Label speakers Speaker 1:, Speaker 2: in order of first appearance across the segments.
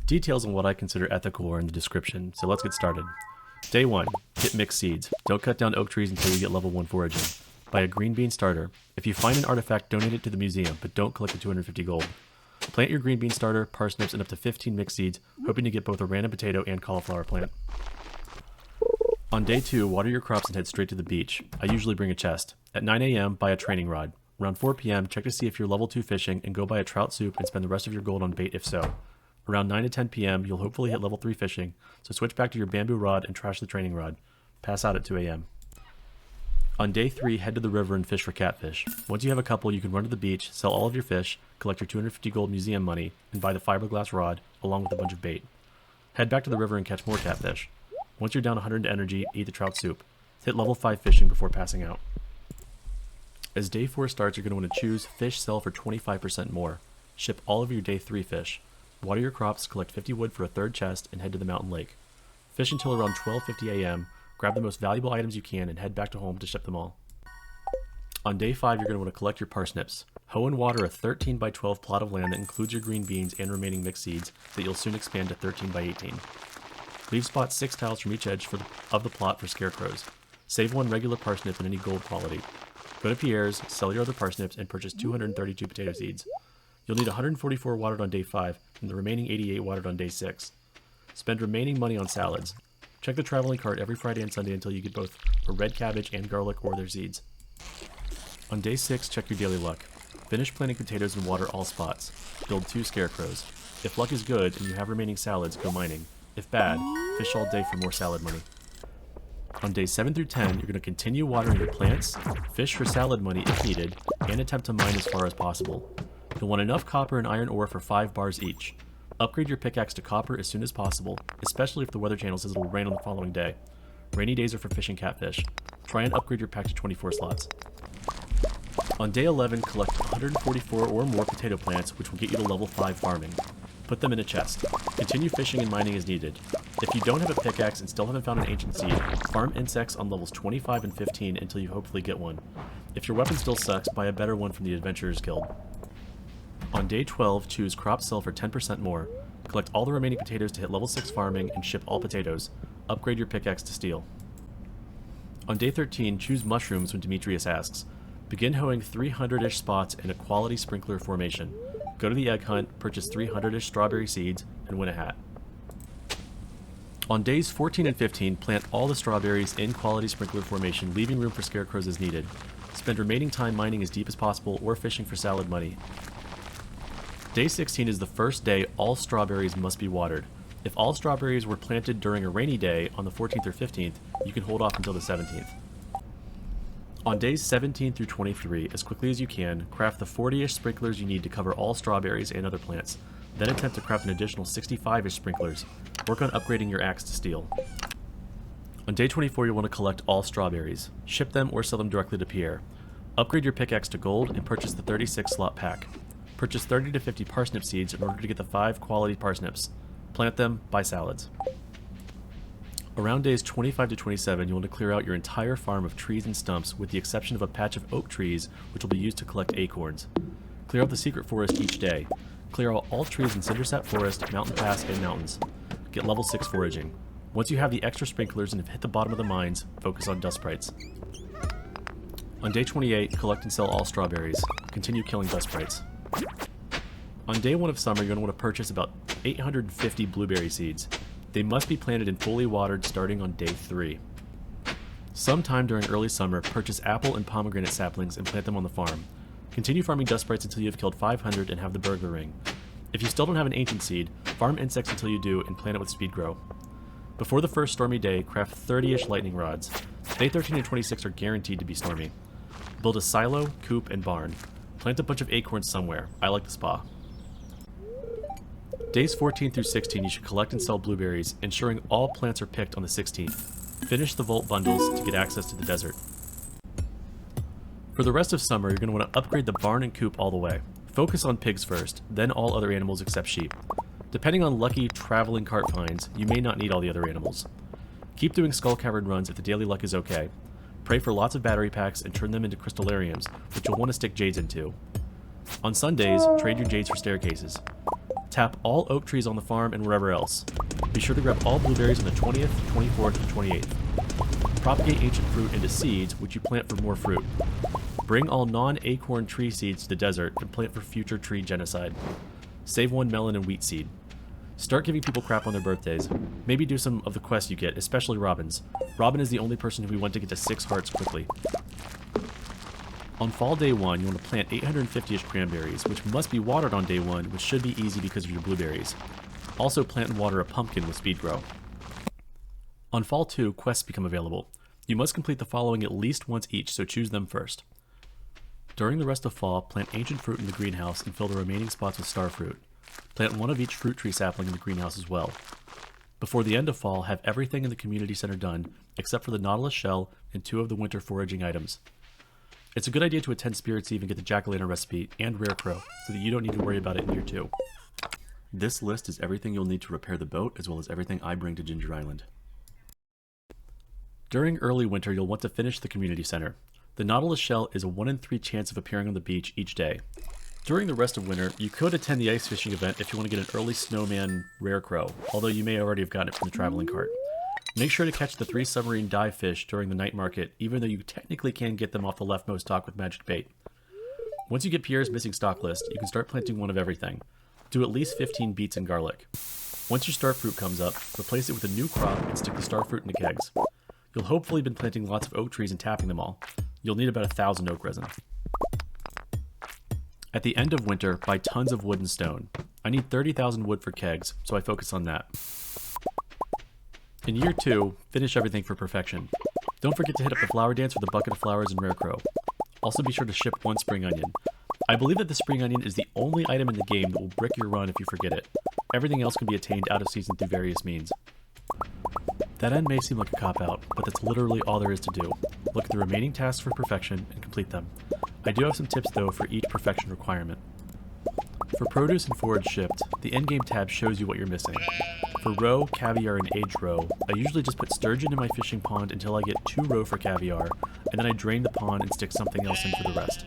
Speaker 1: Details on what I consider ethical are in the description, so let's get started. Day 1. Get mixed seeds. Don't cut down oak trees until you get level 1 foraging. Buy a green bean starter. If you find an artifact, donate it to the museum, but don't collect the 250 gold. Plant your green bean starter, parsnips, and up to 15 mixed seeds, hoping to get both a random potato and cauliflower plant. On day 2, water your crops and head straight to the beach. I usually bring a chest. At 9 AM, buy a training rod. Around 4 PM, check to see if you're level 2 fishing and go buy a trout soup and spend the rest of your gold on bait if so. Around 9 to 10 PM, you'll hopefully hit level 3 fishing, so switch back to your bamboo rod and trash the training rod. Pass out at 2 AM. On day 3, head to the river and fish for catfish. Once you have a couple, you can run to the beach, sell all of your fish, collect your 250 gold museum money, and buy the fiberglass rod, along with a bunch of bait. Head back to the river and catch more catfish. Once you're down 100 energy, eat the trout soup. Hit level 5 fishing before passing out. As day 4 starts, you're going to want to choose fish sell for 25% more. Ship all of your day 3 fish. Water your crops, collect 50 wood for a third chest, and head to the mountain lake. Fish until around 12:50 AM, grab the most valuable items you can, and head back to home to ship them all. On day 5, you're going to want to collect your parsnips. Hoe and water a 13 by 12 plot of land that includes your green beans and remaining mixed seeds that you'll soon expand to 13 by 18. Leave spots 6 tiles from each edge of the plot for scarecrows. Save 1 regular parsnip in any gold quality. Go to Pierre's, sell your other parsnips, and purchase 232 potato seeds. You'll need 144 watered on day 5, and the remaining 88 watered on day 6. Spend remaining money on salads. Check the traveling cart every Friday and Sunday until you get both a red cabbage and garlic or their seeds. On day 6, check your daily luck. Finish planting potatoes and water all spots. Build 2 scarecrows. If luck is good and you have remaining salads, go mining. If bad, fish all day for more salad money. On days 7 through 10, you're going to continue watering your plants, fish for salad money if needed, and attempt to mine as far as possible. You'll want enough copper and iron ore for 5 bars each. Upgrade your pickaxe to copper as soon as possible, especially if the weather channel says it'll rain on the following day. Rainy days are for fishing catfish. Try and upgrade your pack to 24 slots. On day 11, collect 144 or more potato plants, which will get you to level 5 farming. Put them in a chest. Continue fishing and mining as needed. If you don't have a pickaxe and still haven't found an ancient seed, farm insects on levels 25 and 15 until you hopefully get one. If your weapon still sucks, buy a better one from the Adventurers Guild. On day 12, choose crop sell for 10% more. Collect all the remaining potatoes to hit level 6 farming and ship all potatoes. Upgrade your pickaxe to steel. On day 13, choose mushrooms when Demetrius asks. Begin hoeing 300-ish spots in a quality sprinkler formation. Go to the egg hunt, purchase 300-ish strawberry seeds, and win a hat. On days 14 and 15, plant all the strawberries in quality sprinkler formation, leaving room for scarecrows as needed. Spend remaining time mining as deep as possible or fishing for salad money. Day 16 is the first day all strawberries must be watered. If all strawberries were planted during a rainy day on the 14th or 15th, you can hold off until the 17th. On days 17 through 23, as quickly as you can, craft the 40-ish sprinklers you need to cover all strawberries and other plants. Then attempt to craft an additional 65-ish sprinklers. Work on upgrading your axe to steel. On day 24, you'll want to collect all strawberries. Ship them or sell them directly to Pierre. Upgrade your pickaxe to gold and purchase the 36 slot pack. Purchase 30 to 50 parsnip seeds in order to get the 5 quality parsnips. Plant them, buy salads. Around days 25 to 27, you'll want to clear out your entire farm of trees and stumps with the exception of a patch of oak trees which will be used to collect acorns. Clear out the secret forest each day. Clear out all trees in Cindersap Forest, Mountain Pass, and mountains. Get level 6 foraging. Once you have the extra sprinklers and have hit the bottom of the mines, focus on dust sprites. On day 28, collect and sell all strawberries. Continue killing dust sprites. On day 1 of summer, you're going to want to purchase about 850 blueberry seeds. They must be planted and fully watered starting on day 3. Sometime during early summer, purchase apple and pomegranate saplings and plant them on the farm. Continue farming dust sprites until you have killed 500 and have the burglar ring. If you still don't have an ancient seed, farm insects until you do and plant it with speed grow. Before the first stormy day, craft 30-ish lightning rods. Day 13 and 26 are guaranteed to be stormy. Build a silo, coop, and barn. Plant a bunch of acorns somewhere. I like the spa. Days 14 through 16, you should collect and sell blueberries, ensuring all plants are picked on the 16th. Finish the vault bundles to get access to the desert. For the rest of summer, you're going to want to upgrade the barn and coop all the way. Focus on pigs first, then all other animals except sheep. Depending on lucky traveling cart finds, you may not need all the other animals. Keep doing skull cavern runs if the daily luck is okay. Pray for lots of battery packs and turn them into crystallariums, which you'll want to stick jades into. On Sundays, trade your jades for staircases. Tap all oak trees on the farm and wherever else. Be sure to grab all blueberries on the 20th, 24th, and 28th. Propagate ancient fruit into seeds, which you plant for more fruit. Bring all non-acorn tree seeds to the desert and plant for future tree genocide. Save one melon and wheat seed. Start giving people crap on their birthdays. Maybe do some of the quests you get, especially Robin's. Robin is the only person who we want to get to 6 hearts quickly. On fall day 1, you want to plant 850-ish cranberries, which must be watered on day 1, which should be easy because of your blueberries. Also plant and water a pumpkin with speed grow. On fall 2, quests become available. You must complete the following at least once each, so choose them first. During the rest of fall, plant ancient fruit in the greenhouse and fill the remaining spots with star fruit. Plant one of each fruit tree sapling in the greenhouse as well. Before the end of fall, have everything in the community center done, except for the nautilus shell and 2 of the winter foraging items. It's a good idea to attend Spirit's Eve and get the jack-o'-lantern recipe and rare crow, so that you don't need to worry about it in year 2. This list is everything you'll need to repair the boat, as well as everything I bring to Ginger Island. During early winter, you'll want to finish the community center. The nautilus shell is a 1 in 3 chance of appearing on the beach each day. During the rest of winter, you could attend the ice fishing event if you want to get an early snowman rare crow, although you may already have gotten it from the traveling cart. Make sure to catch the 3 submarine dive fish during the night market, even though you technically can get them off the leftmost dock with magic bait. Once you get Pierre's missing stock list, you can start planting one of everything. Do at least 15 beets and garlic. Once your star fruit comes up, replace it with a new crop and stick the star fruit in the kegs. You'll hopefully have been planting lots of oak trees and tapping them all. You'll need about 1,000 oak resin. At the end of winter, buy tons of wood and stone. I need 30,000 wood for kegs, so I focus on that. In year 2, finish everything for perfection. Don't forget to hit up the flower dance with a bucket of flowers and rare crow. Also be sure to ship 1 spring onion. I believe that the spring onion is the only item in the game that will brick your run if you forget it. Everything else can be attained out of season through various means. That end may seem like a cop-out, but that's literally all there is to do. Look at the remaining tasks for perfection and complete them. I do have some tips though for each perfection requirement. For produce and forage shipped, the endgame tab shows you what you're missing. For roe, caviar, and aged roe, I usually just put sturgeon in my fishing pond until I get 2 roe for caviar, and then I drain the pond and stick something else in for the rest.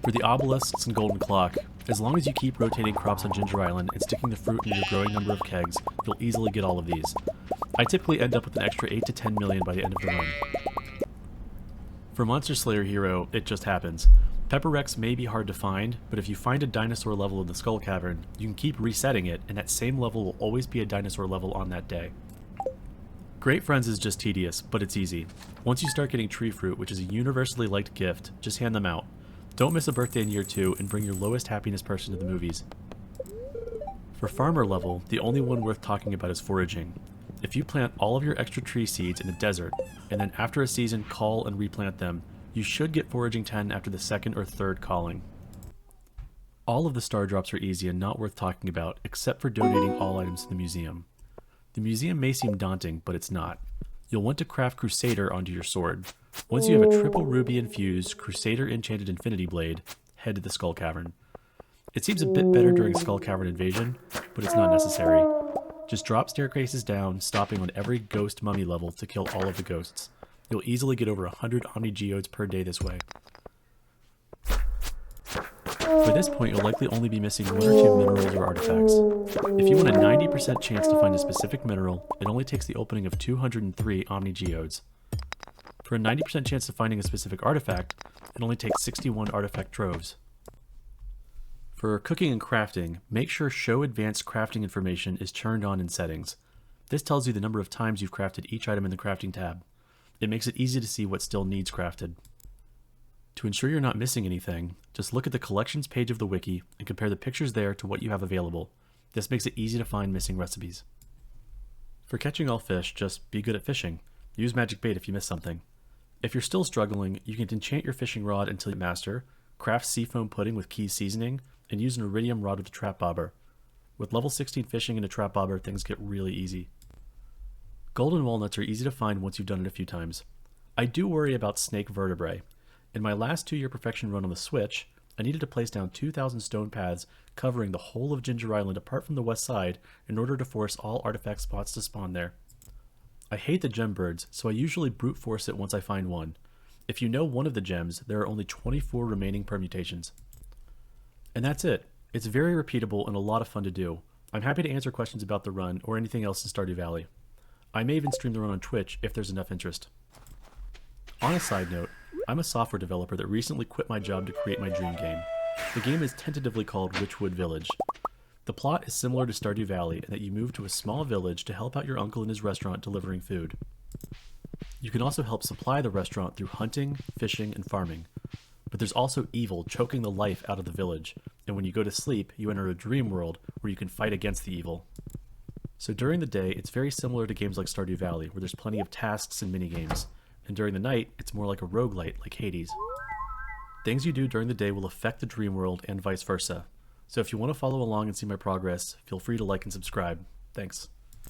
Speaker 1: For the obelisks and golden clock, as long as you keep rotating crops on Ginger Island and sticking the fruit into your growing number of kegs, you'll easily get all of these. I typically end up with an extra 8 to 10 million by the end of the run. For Monster Slayer Hero, it just happens. Pepper Rex may be hard to find, but if you find a dinosaur level in the Skull Cavern, you can keep resetting it, and that same level will always be a dinosaur level on that day. Great Friends is just tedious, but it's easy. Once you start getting tree fruit, which is a universally liked gift, just hand them out. Don't miss a birthday in year 2, and bring your lowest happiness person to the movies. For Farmer level, the only one worth talking about is foraging. If you plant all of your extra tree seeds in a desert, and then after a season call and replant them, you should get foraging 10 after the 2nd or 3rd calling. All of the star drops are easy and not worth talking about, except for donating all items to the museum. The museum may seem daunting, but it's not. You'll want to craft Crusader onto your sword. Once you have a triple ruby infused Crusader enchanted infinity blade, head to the Skull Cavern. It seems a bit better during Skull Cavern invasion, but it's not necessary. Just drop staircases down, stopping on every ghost mummy level to kill all of the ghosts. You'll easily get over 100 Omni Geodes per day this way. For this point, you'll likely only be missing 1 or 2 minerals or artifacts. If you want a 90% chance to find a specific mineral, it only takes the opening of 203 Omni Geodes. For a 90% chance of finding a specific artifact, it only takes 61 artifact troves. For cooking and crafting, make sure Show Advanced Crafting Information is turned on in settings. This tells you the number of times you've crafted each item in the crafting tab. It makes it easy to see what still needs crafted. To ensure you're not missing anything, just look at the collections page of the wiki and compare the pictures there to what you have available. This makes it easy to find missing recipes. For catching all fish, just be good at fishing. Use magic bait if you miss something. If you're still struggling, you can enchant your fishing rod until you master, craft seafoam pudding with key seasoning, and use an iridium rod with a trap bobber. With level 16 fishing and a trap bobber, things get really easy. Golden walnuts are easy to find once you've done it a few times. I do worry about snake vertebrae. In my last 2-year perfection run on the Switch, I needed to place down 2,000 stone paths covering the whole of Ginger Island apart from the west side in order to force all artifact spots to spawn there. I hate the gem birds, so I usually brute force it once I find one. If you know one of the gems, there are only 24 remaining permutations. And that's it. It's very repeatable and a lot of fun to do. I'm happy to answer questions about the run or anything else in Stardew Valley. I may even stream the run on Twitch if there's enough interest. On a side note, I'm a software developer that recently quit my job to create my dream game. The game is tentatively called Witchwood Village. The plot is similar to Stardew Valley in that you move to a small village to help out your uncle in his restaurant delivering food. You can also help supply the restaurant through hunting, fishing, and farming. But there's also evil choking the life out of the village, and when you go to sleep, you enter a dream world where you can fight against the evil. So during the day, it's very similar to games like Stardew Valley, where there's plenty of tasks and minigames, and during the night, it's more like a roguelite like Hades. Things you do during the day will affect the dream world and vice versa. So if you want to follow along and see my progress, feel free to like and subscribe. Thanks.